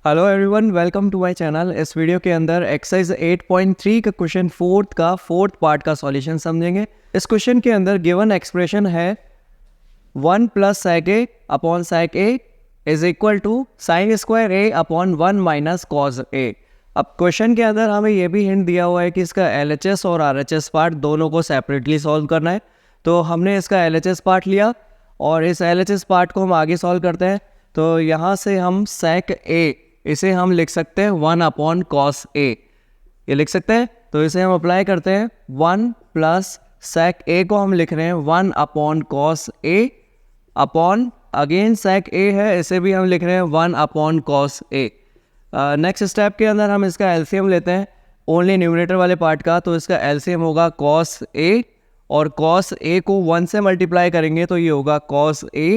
Hello everyone, welcome to my channel. इस video के अंदर एक्सरसाइज 8.3 का क्वेश्चन फोर्थ पार्ट का सॉल्यूशन समझेंगे। इस क्वेश्चन के अंदर गिवन एक्सप्रेशन है 1 plus sec a upon sec a is equal to sine square a upon 1 minus cos a। अब क्वेश्चन के अंदर हमें यह भी हिंट दिया हुआ है कि इसका LHS और RHS पार्ट दोनों को सेपरेटली सॉल्व करना है। तो हमने इसका LHS पार्ट लिया और इस LHS पार्ट को हम आगे सॉल्व करते हैं। तो यहाँ से हम sec a इसे हम लिख सकते हैं 1 अपॉन कॉस a, ये लिख सकते हैं। तो इसे हम अप्लाई करते हैं 1 प्लस sec a को हम लिख रहे हैं 1 upon cos a upon again sec a है, इसे भी हम लिख रहे हैं 1 upon cos a। Next step के अंदर हम इसका एलसीएम लेते हैं ओनली न्यूमरेटर वाले पार्ट का। तो इसका एलसीएम होगा कॉस a और कॉस a को 1 से मल्टीप्लाई करेंगे तो ये होगा cos a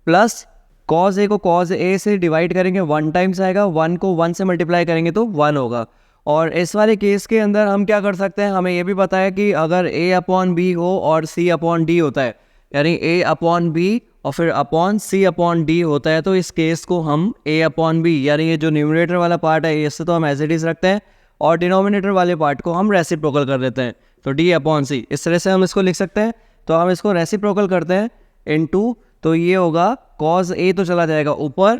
plus cos A को कॉस ए से डिवाइड करेंगे 1 टाइम्स आएगा, 1 को 1 से मल्टीप्लाई करेंगे तो 1 होगा। और इस वाले केस के अंदर हम क्या कर सकते हैं, हमें ये भी पता है कि अगर a अपॉन बी हो और c अपॉन डी होता है, यानी a अपॉन बी और फिर अपॉन c अपॉन डी होता है, तो इस केस को हम a अपॉन बी यानी ये जो न्यूमरेटर वाला पार्ट है इससे तो हम एज इट इज रखते हैं और डिनोमिनेटर वाले पार्ट को हम रेसिप्रोकल कर देते हैं। तो d अपॉन c इस तरह से हम इसको लिख सकते हैं। तो हम इसको रेसिप्रोकल करते हैं इनटू, तो ये होगा कॉस ए तो चला जाएगा ऊपर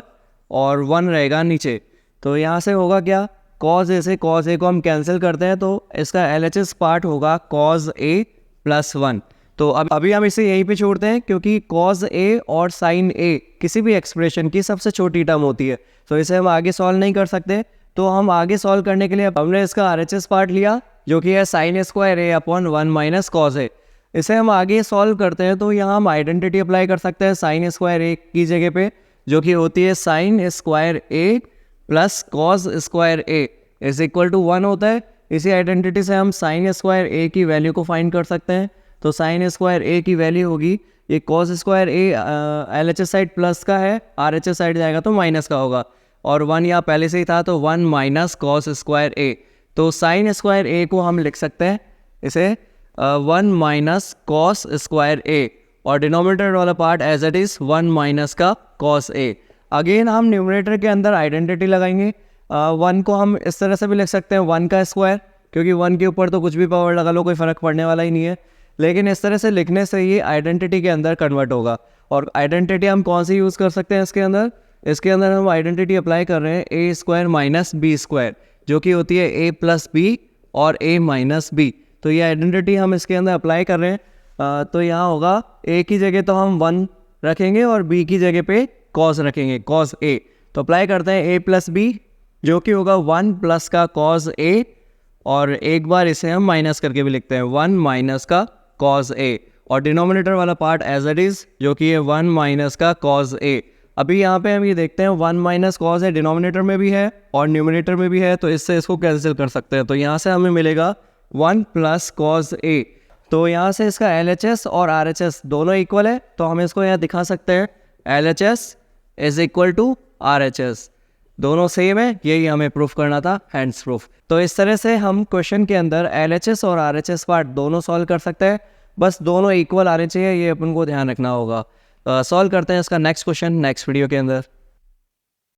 और 1 रहेगा नीचे। तो यहाँ से होगा क्या, कॉस ए से कॉस ए को हम कैंसिल करते हैं तो इसका LHS पार्ट होगा कॉस ए प्लस 1। तो अब अभी हम इसे यहीं पे छोड़ते हैं क्योंकि कॉस ए और साइन ए किसी भी एक्सप्रेशन की सबसे छोटी टर्म होती है, तो इसे हम आगे सॉल्व नहीं कर सकते। तो हम आगे सॉल्व करने के लिए हमने इसका RHS पार्ट लिया जो कि है sine square A upon 1 minus cos A. इसे हम आगे सॉल्व करते हैं तो यहाँ हम आइडेंटिटी अप्लाई कर सकते हैं साइन स्क्वायर ए की जगह पे, जो कि होती है sine square a plus cos square a is equal to 1 होता है। इसी आइडेंटिटी से हम साइन स्क्वायर ए की वैल्यू को फाइंड कर सकते हैं। तो साइन स्क्वायर ए की वैल्यू होगी, ये कॉस स्क्वायर ए LHS साइड प्लस का है, RHS साइड जाएगा तो माइनस का होगा, और 1 यहाँ पहले से ही था तो 1 माइनस कॉस स्क्वायर ए। तो साइन स्क्वायर ए को हम लिख सकते हैं इसे 1 माइनस कॉस स्क्वायर ए और डिनोमिनेटर वाला part as it is 1 minus का कॉस ए। अगेन हम न्यूमरेटर के अंदर आइडेंटिटी लगाएंगे। 1 को हम इस तरह से भी लिख सकते हैं 1 का स्क्वायर, क्योंकि 1 के ऊपर तो कुछ भी पावर लगा लो कोई फ़र्क पड़ने वाला ही नहीं है, लेकिन इस तरह से लिखने से ये आइडेंटिटी के अंदर कन्वर्ट होगा। और आइडेंटिटी हम कौन सी यूज़ कर सकते हैं इसके अंदर हम आइडेंटिटी अप्लाई कर रहे हैं ए स्क्वायर माइनस बी स्क्वायर, जो कि होती है ए प्लस बी और ए माइनस बी। तो ये आइडेंटिटी हम इसके अंदर अप्लाई कर रहे हैं। तो यहाँ होगा a की जगह तो हम 1 रखेंगे और b की जगह पे cos रखेंगे, cos a। तो अप्लाई करते हैं a प्लस बी जो कि होगा 1 प्लस का cos a, और एक बार इसे हम माइनस करके भी लिखते हैं 1 माइनस का cos a, और डिनोमिनेटर वाला पार्ट एज इट इज जो कि है 1 माइनस का cos a। अभी यहाँ पे हम ये देखते हैं 1 माइनस कॉस है, डिनोमिनेटर में भी है और न्यूमिनेटर में भी है, तो इससे इसको कैंसिल कर सकते हैं। तो यहाँ से हमें मिलेगा 1 प्लस कॉस ए। तो यहाँ से इसका LHS और RHS दोनों इक्वल है, तो हम इसको यहाँ दिखा सकते हैं LHS is equal to RHS, दोनों सेम है, यही हमें प्रूफ करना था, हैंड्स प्रूफ। तो इस तरह से हम क्वेश्चन के अंदर LHS और RHS पार्ट दोनों सॉल्व कर सकते हैं, बस दोनों इक्वल आने चाहिए, ये अपन को ध्यान रखना होगा। सॉल्व करते हैं इसका नेक्स्ट क्वेश्चन नेक्स्ट वीडियो के अंदर।